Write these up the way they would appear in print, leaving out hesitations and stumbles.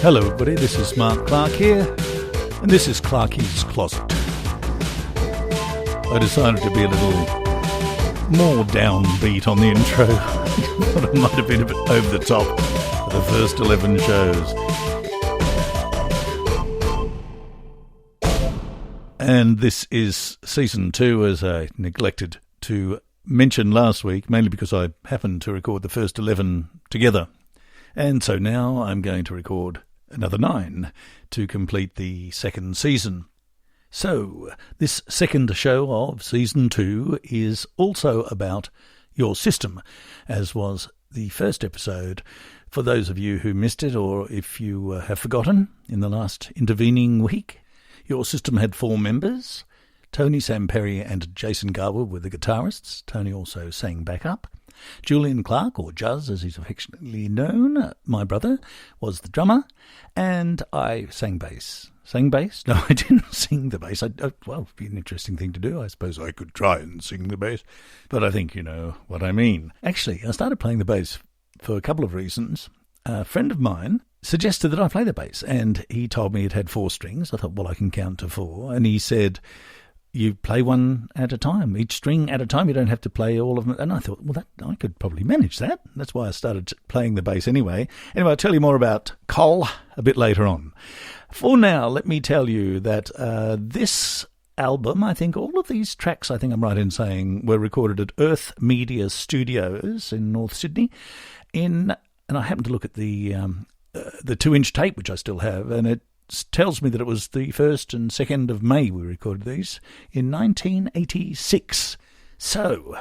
Hello everybody, this is Mark Clark here, and this is Clarky's Closet. I decided to be a little more downbeat on the intro. I thought I might have been a bit over the top for the first 11 shows. And this is Season 2, as I neglected to mention last week, mainly because I happened to record the first 11 together. And so now I'm going to record another 9 to complete the second season. So, this second show of Season 2 is also about your system, as was the first episode. For those of you who missed it, or if you have forgotten, in the last intervening week, your system had 4 members. Tony, Sam Perry and Jason Garwood were the guitarists. Tony also sang backup. Julian Clark, or Juz as he's affectionately known, my brother, was the drummer, and I sang bass. Sang bass? No, I didn't sing the bass. Well, it'd be an interesting thing to do. I suppose I could try and sing the bass, but I think you know what I mean. Actually, I started playing the bass for a couple of reasons. A friend of mine suggested that I play the bass, and he told me it had 4 strings. I thought, well, I can count to 4, and he said, you play one at a time, each string at a time. You don't have to play all of them. And I thought, well, I could probably manage that. That's why I started playing the bass anyway. Anyway, I'll tell you more about Col a bit later on. For now, let me tell you that this album, I think all of these tracks, I think I'm right in saying, were recorded at Earth Media Studios in North Sydney. And I happened to look at the 2-inch tape, which I still have, and it tells me that it was the 1st and 2nd of May we recorded these in 1986. So,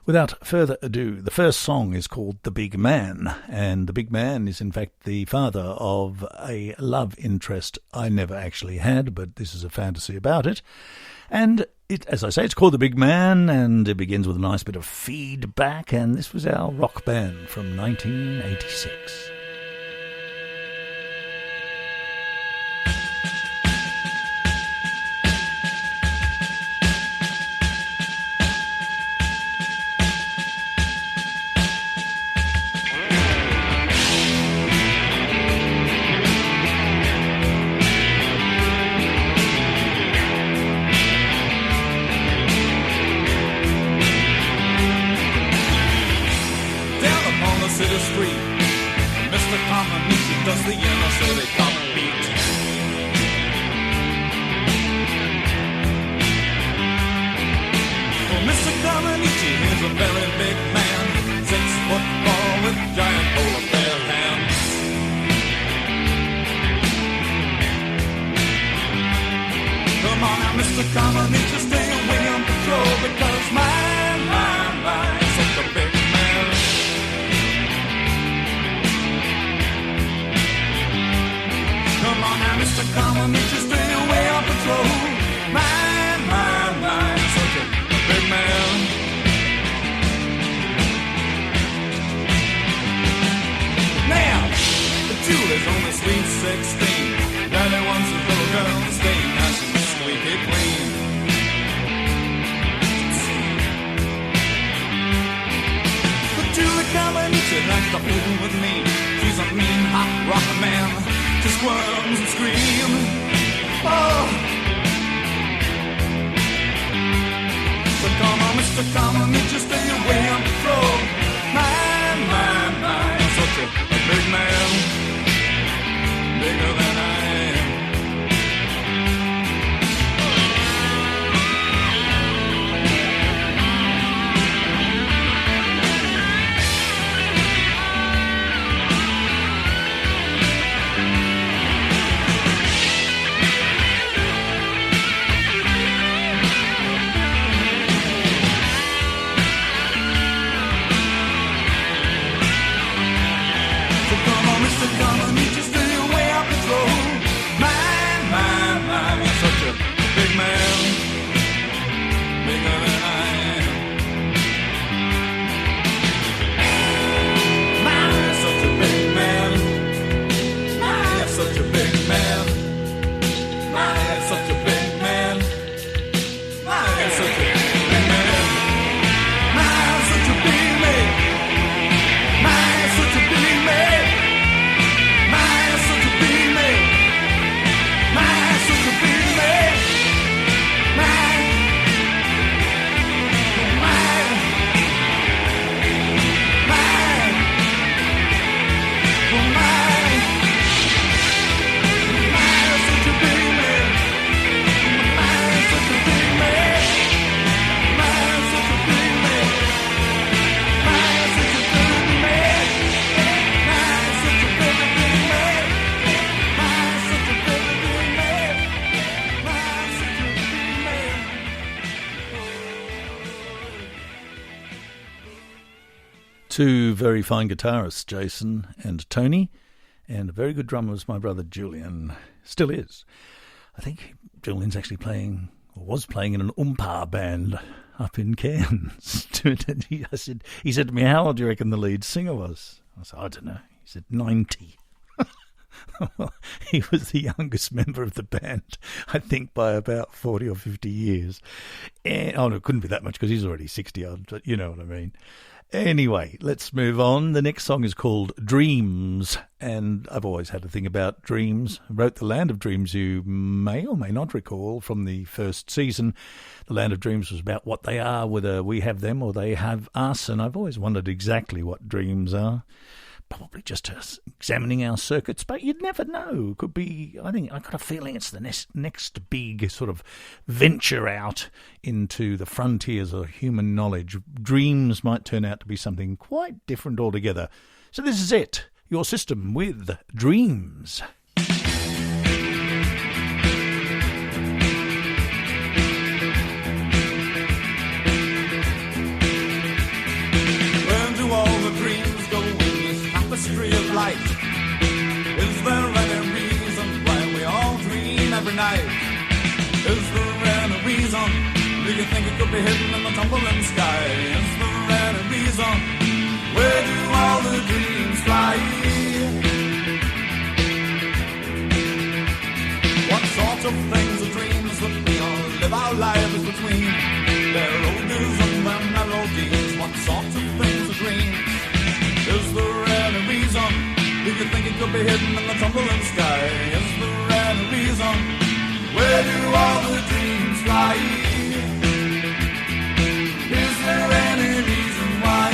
without further ado, the first song is called The Big Man, and the big man is in fact the father of a love interest I never actually had, but this is a fantasy about it. And it, as I say, it's called The Big Man, and it begins with a nice bit of feedback, and this was our rock band from 1986. Two very fine guitarists, Jason and Tony, and a very good drummer was my brother Julian. Still is. I think Julian's actually playing, or was playing, in an band up in Cairns. He said to me, how old do you reckon the lead singer was? I said, I don't know. He said 90. Well, he was the youngest member of the band, I think, by about 40 or 50 years. And, no, it couldn't be that much because he's already 60 odd, but you know what I mean. Anyway, let's move on. The next song is called Dreams, and I've always had a thing about dreams. I wrote The Land of Dreams, you may or may not recall, from the first season. The Land of Dreams was about what they are, whether we have them or they have us, and I've always wondered exactly what dreams are. Probably just examining our circuits, but you'd never know. Could be, I got a feeling it's the next big sort of venture out into the frontiers of human knowledge. Dreams might turn out to be something quite different altogether. So this is it, your system with Dreams. Where do all the dreams go in this tapestry of light? Is there any reason why we all dream every night? Is there any reason? Do you think it could be hidden in the tumbling sky? Is there any reason? Where do all the dreams fly? What sort of things are dreams that we all live our lives between? Their odors and their melodies. What sort of things are dreams? Is there any reason? Do you think it could be hidden in the tumbling sky? Is there any reason? Where do all the dreams fly? Is there any reason why?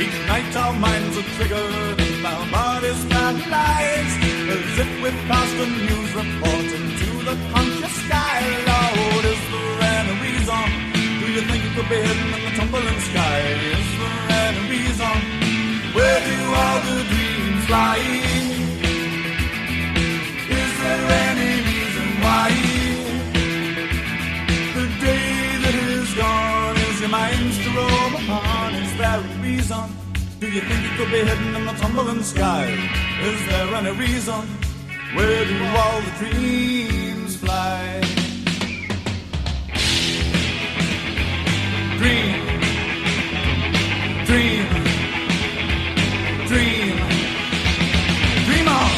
Each night our minds are triggered and our bodies paralyzed, as if we passed a news report into the conscious sky. Lord, is there any reason? Do you think it could be hidden in the tumbling sky? Is there any reason? Where do all the dreams fly? Is there any reason why? The day that is gone is your mind's to roam upon. Is there a reason? Do you think it could be hidden in the tumbling sky? Is there any reason? Where do all the dreams fly? Dream, dream, dream, dream on.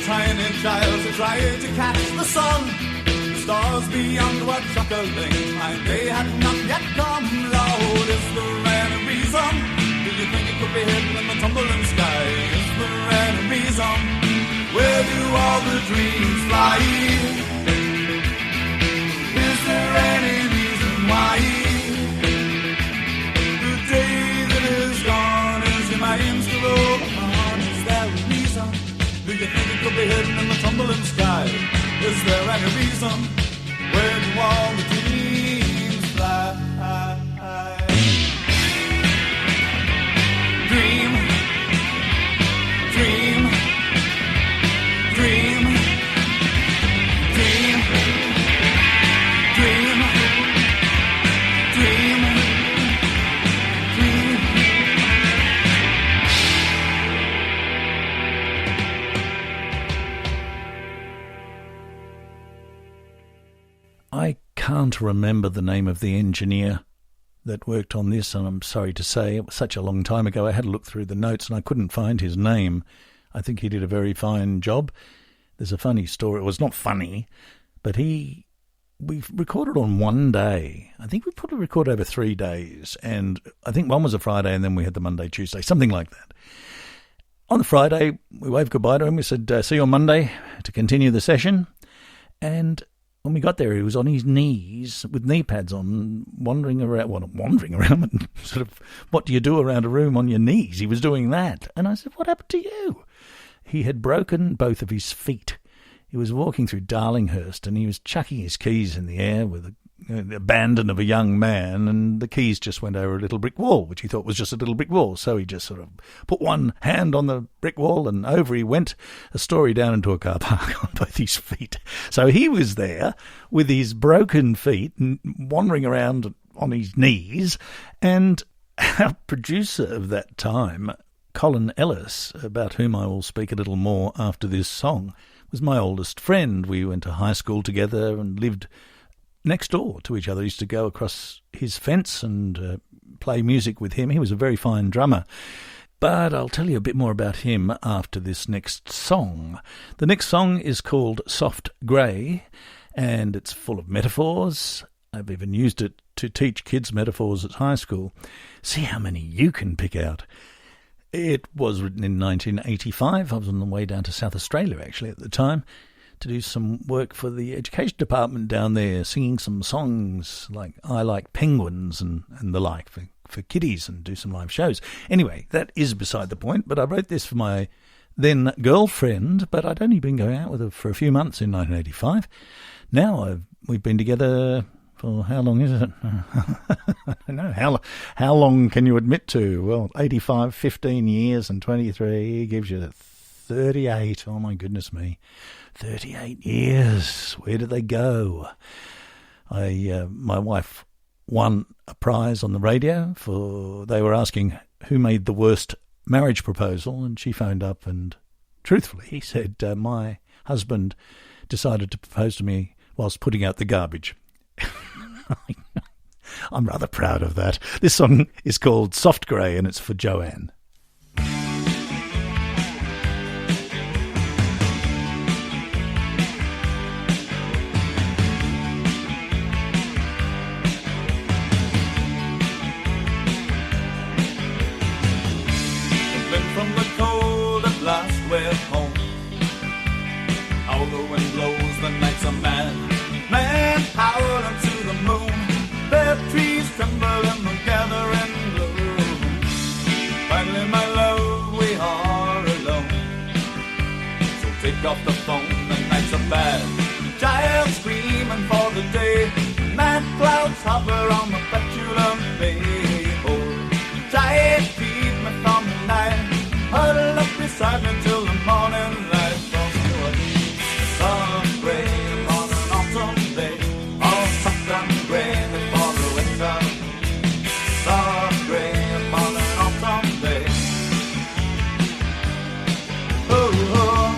Tiny child to try to catch the sun. The stars beyond were chuckling, my day had not yet come. Lord, is there any reason? Do you think it could be hidden in the tumbling sky? Is there any reason? Where do all the dreams fly? Is there any reason why? The day that is gone is your mind's to roll upon. Is there a reason? Do you think it could be hidden in the tumbling sky? Is there any reason? Where do all the dreams fly? Dream, dream, dream, dream, dream, dream, dream. I can't remember the name of the engineer that worked on this, and I'm sorry to say, it was such a long time ago. I had to look through the notes and I couldn't find his name. I think he did a very fine job. There's a funny story. It was not funny, but he we recorded on one day. I think we probably recorded over 3 days, and I think one was a Friday, and then we had the Monday, Tuesday, something like that. On the Friday, we waved goodbye to him. We said, see you on Monday to continue the session. And when we got there, he was on his knees with knee pads on, wandering around. Well, not wandering around, but sort of, what do you do around a room on your knees? He was doing that. And I said, what happened to you? He had broken both of his feet. He was walking through Darlinghurst, and he was chucking his keys in the air with the abandon of a young man, and the keys just went over a little brick wall, which he thought was just a little brick wall. So he just sort of put one hand on the brick wall, and over he went, a story down into a car park on both his feet. So he was there with his broken feet, wandering around on his knees, and our producer of that time, Colin Ellis, about whom I will speak a little more after this song, was my oldest friend. We went to high school together and lived next door to each other. I used to go across his fence and play music with him. He was a very fine drummer. But I'll tell you a bit more about him after this next song. The next song is called Soft Grey, and it's full of metaphors. I've even used it to teach kids metaphors at high school. See how many you can pick out. It was written in 1985. I was on the way down to South Australia, actually, at the time, to do some work for the education department down there, singing some songs like I Like Penguins and the like for kiddies, and do some live shows. Anyway, that is beside the point, but I wrote this for my then girlfriend, but I'd only been going out with her for a few months in 1985. Now we've been together for how long is it? I don't know. How long can you admit to? Well, 85, 15 years and 23 gives you 38. Oh, my goodness me. 38 years. Where did they go? My wife won a prize on the radio they were asking who made the worst marriage proposal, and she phoned up and truthfully said, my husband decided to propose to me whilst putting out the garbage. I'm rather proud of that. This song is called Soft Grey, and it's for Joanne. From the cold at last we're home. How the wind blows, the nights are mad. Man howling to the moon. Their trees tremble in the gathering gloom. Finally, my love, we are alone. So take off the phone, the nights are bad. Giants screaming for the day. Mad clouds hover on the petulant bay. Oh, giant feed me from the night. Huddle up beside me till the morning light. Soft grey on an autumn day, all soft and grey before the winter. Soft grey upon an autumn day. Oh, oh.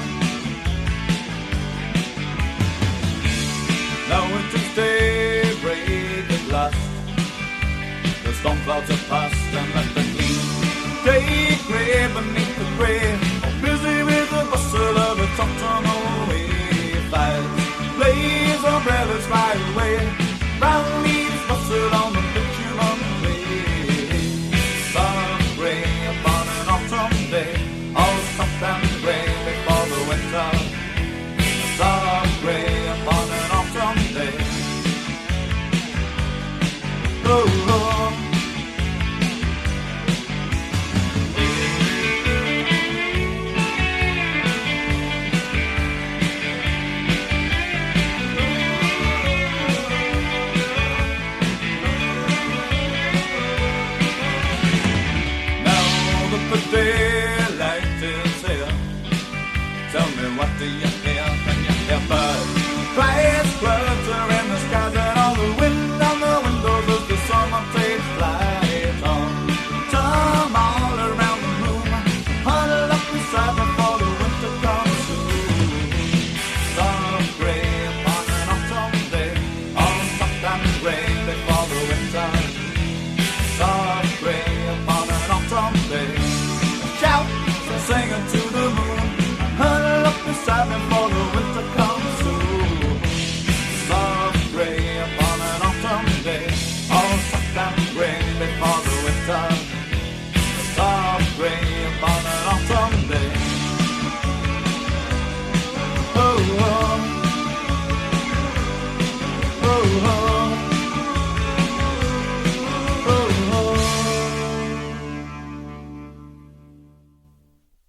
Now it's daybreak at last. The storm clouds are past and left the clean day grey beneath the grey. Oh, busy with the bustle of its autumnal way. Blaze umbrellas fly away. Brown leaves rustle on the bitumen way. Soft grey upon an autumn day, all soft and grey before the winter. Soft grey upon an autumn day. Oh, oh. Daylight is here. Tell me, what do you hear? Can you hear birds? Cries flutter in the skies, and all the wind on the windows as the summer takes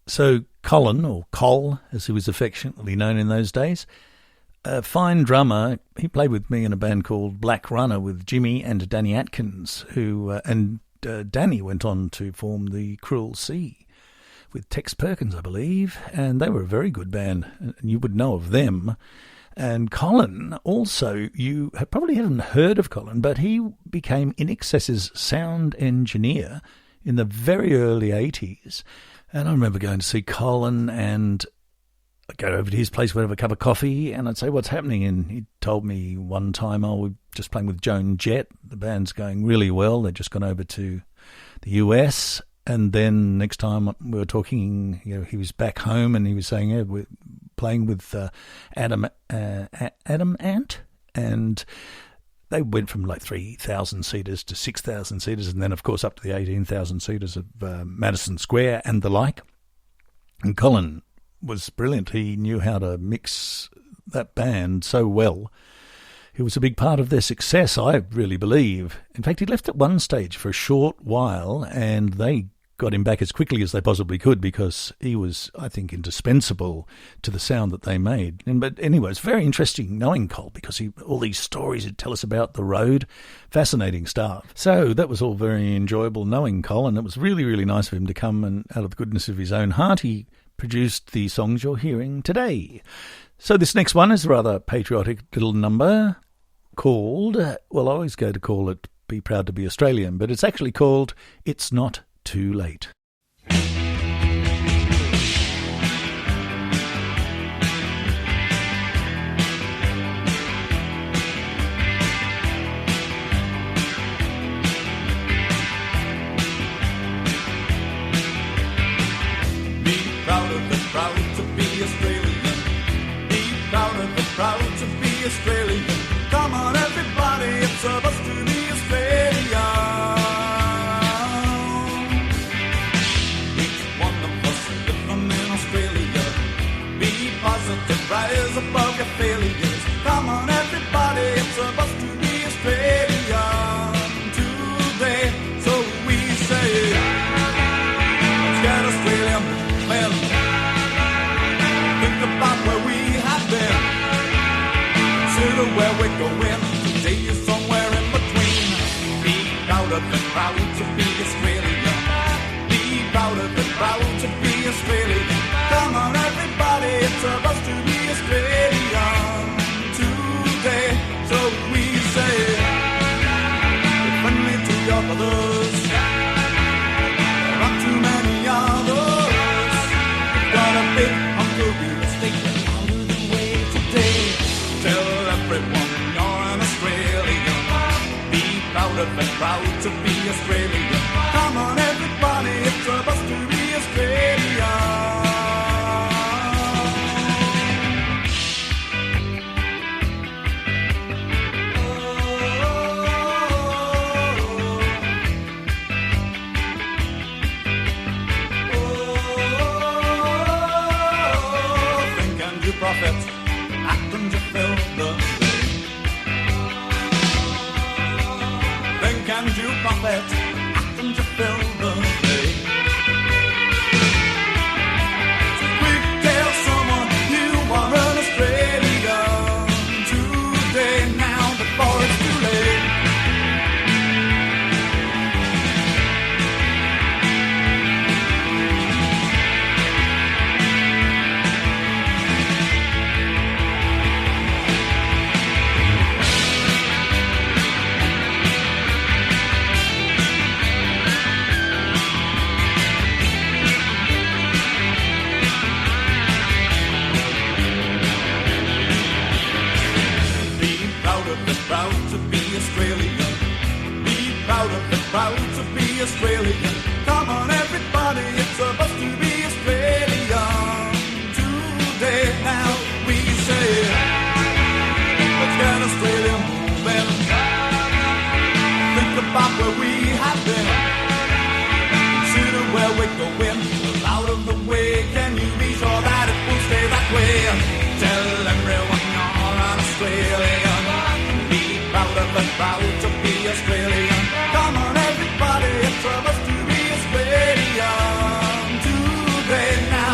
So Colin, or Col, as he was affectionately known in those days, a fine drummer. He played with me in a band called Black Runner with Jimmy and Danny Atkins, Danny went on to form the Cruel Sea with Tex Perkins, I believe, and they were a very good band, and you would know of them. And Colin, also, you probably haven't heard of Colin, but he became INXS's sound engineer in the very early 80s. And I remember going to see Colin, and I'd go over to his place, we'd have a cup of coffee, and I'd say, what's happening? And he told me one time, we're just playing with Joan Jett. The band's going really well. They'd just gone over to the US. And then next time we were talking, he was back home, and he was saying, we're playing with Adam Ant, and they went from like 3,000 seaters to 6,000 seaters, and then, of course, up to the 18,000 seaters of Madison Square and the like. And Colin was brilliant. He knew how to mix that band so well. He was a big part of their success, I really believe. In fact, he left at one stage for a short while, and they got him back as quickly as they possibly could because he was, I think, indispensable to the sound that they made. But anyway, it's very interesting knowing Cole because all these stories he'd tell us about the road, fascinating stuff. So that was all very enjoyable knowing Cole, and it was really, really nice of him to come and out of the goodness of his own heart, he produced the songs you're hearing today. So this next one is a rather patriotic little number called, well, I always go to call it Be Proud to be Australian, but it's actually called It's Not Too Late. Proud to be Australian. Be proud of it, proud to be Australian. Come on everybody, it's a bus to be Australian. Each one of us living in Australia. Be positive, rise above your failures. Come on everybody, it's a bus to be Australian today. So we say, let's get Australia moving. About where we have been, consider where we're going. Today is somewhere in between. Be proud of it, proud to be Australian. Be proud of it, proud to be Australian. Come on everybody, it's a bus to be Australian today. So we say, be friendly to your brothers. There aren't too many others. We've got a big hungry out of the way today. Tell everyone you're an Australian. Be proud of it, proud to be Australian. Come on everybody, it's a bus to be Australian. Prophet, acting to fill the day. Think and you prophet, acting to fill the day. So quick, tell someone you are an Australian today now before it's too late. Proud to be Australian. Be proud of it, proud to be Australian. Come on everybody, it's a bus to be Australian today. Now we say, let's get Australia moving. Think about where we have been. Consider where we're going. Well, out of the way, can you be sure that it will stay that way? Tell everyone you're an Australian. Proud of it, proud to be Australian. Come on everybody, it's a bus to be Australian today now.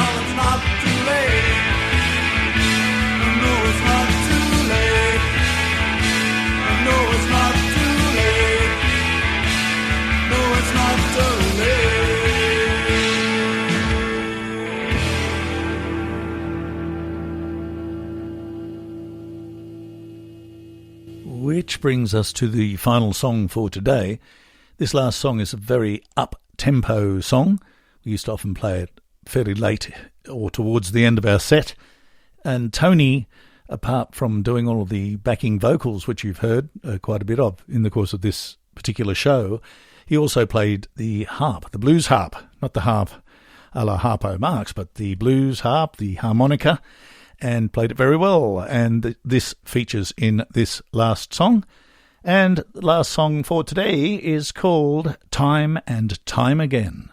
which brings us to the final song for today. This last song is a very up-tempo song. We used to often play it fairly late or towards the end of our set. And Tony, apart from doing all of the backing vocals, which you've heard quite a bit of in the course of this particular show, he also played the harp, the blues harp, not the harp a la Harpo Marx, but the blues harp, the harmonica, and played it very well. And this features in this last song. And the last song for today is called Time and Time Again.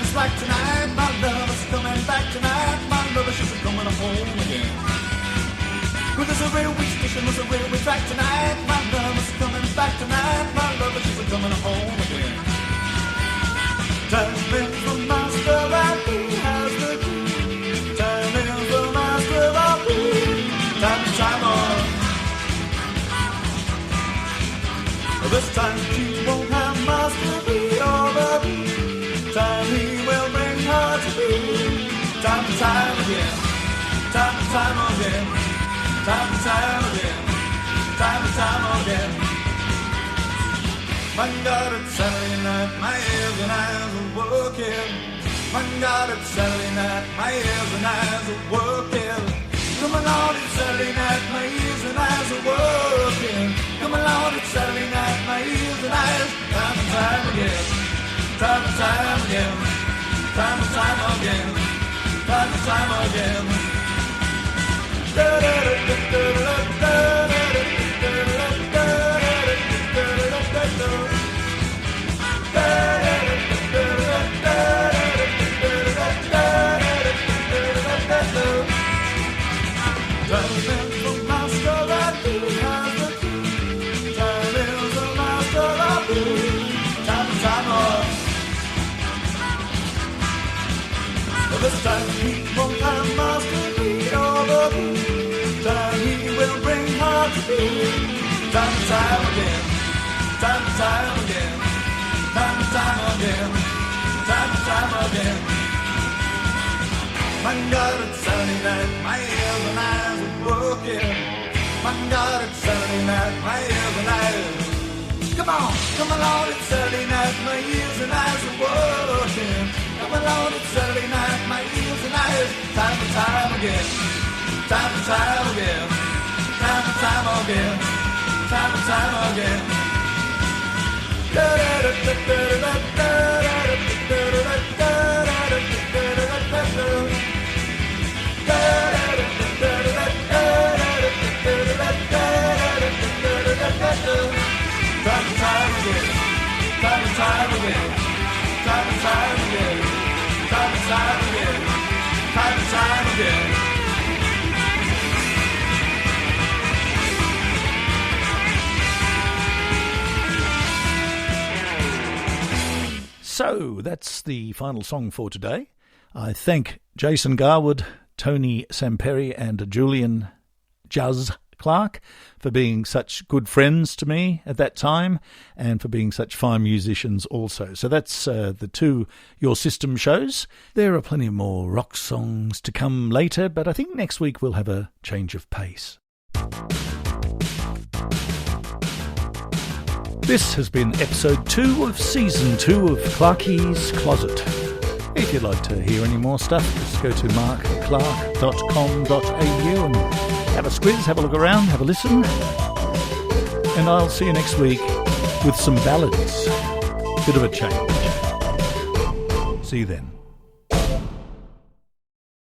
It's like tonight, my love is coming back tonight. My love, she's coming home again. Well, there's a railway station, there's a railway track tonight. My love is coming back tonight. My love, she's coming home again. Time is the master and who has the key. Time is the master of who. Time to time on. This time he won't have mastery over me. Time he will bring her to be. Time and time again. Time and time again. Time and time again. Time and time again. My God, it's Saturday night. My ears and eyes are working. My God, it's Saturday night. My ears and eyes are working. Come along, it's Saturday night. My ears and eyes are working. Come along, it's Saturday night. My ears and eyes. Time and time again. Time and time again, time and time again, time and time again. Time is the master of who has the key. Time is the master of who. Time and time again. This time he won't have mastery over me. Time he will bring her to be. Time and time again. Time and time again. Time and time again. Time and time again. My God, it's Saturday night. My ears and eyes are working. My God, it's Saturday night. My ears and eyes. Come on, come along, it's Saturday night. My ears and eyes are working. Come along, it's Saturday night, my ears and eyes. Time and time again. Time and time again. Time and time again. Time and time again. Time and time again. Time and time again. Time and time again. Time and time again. Time and time again. So that's the final song for today. I thank Jason Garwood, Tony Samperi and Julian Juzz Clark for being such good friends to me at that time and for being such fine musicians also. So that's the two Your System shows. There are plenty more rock songs to come later, but I think next week we'll have a change of pace. This has been episode 2 of season 2 of Clarky's Closet. If you'd like to hear any more stuff, just go to markclark.com.au and have a squiz, have a look around, have a listen. And I'll see you next week with some ballads. Bit of a change. See you then.